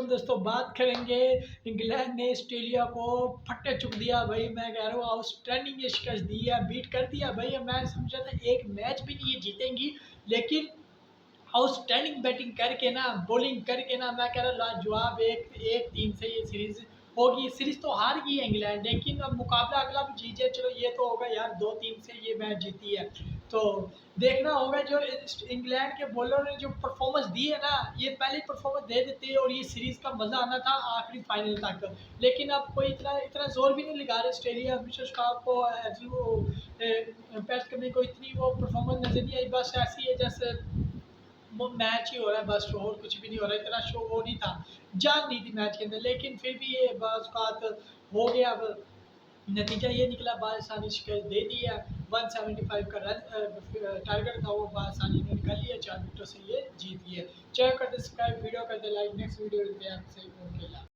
हम दोस्तों बात करेंगे। इंग्लैंड ने ऑस्ट्रेलिया को फट्टे चुक दिया भाई, मैं कह रहा हूँ आउटस्टैंडिंग ये शिकस्त दी है, बीट कर दिया भाई। मैं समझा था एक मैच भी नहीं ये जीतेंगी, लेकिन आउटस्टैंडिंग बैटिंग करके ना, बॉलिंग करके ना, मैं कह रहा लाजवाब। एक एक 3 से ये सीरीज होगी। सीरीज तो हार गई है इंग्लैंड, लेकिन अब मुकाबला अगला भी जीत जाए, चलो ये तो होगा यार, 2-3 से ये मैच जीती है। तो देखना होगा जो इंग्लैंड के बॉलर ने जो परफॉर्मेंस दी है ना, ये पहले परफॉर्मेंस दे देते और ये सीरीज का मजा आना था आखिरी फाइनल तक। लेकिन अब कोई इतना इतना जोर भी नहीं लगा रहे ऑस्ट्रेलिया। विश्वकप को पैट करने को इतनी वो परफॉर्मेंस नजर नहीं आई, बस ऐसी है जैसे वो मैच ही हो रहा है बस, और कुछ भी नहीं हो रहा है। इतना शो वो नहीं था, जान नहीं थी मैच के अंदर, लेकिन फिर भी ये बस बात हो गया। अब नतीजा ये निकला, बादशाह ने शिकस्त दे दी है। 175 का रन टारगेट था, वो बादशाह ने निकाल लिया, 4 विकेटों से ये जीत गए। चैनल करते सब्सक्राइब, वीडियो करते लाइक, नेक्स्ट वीडियो आपसे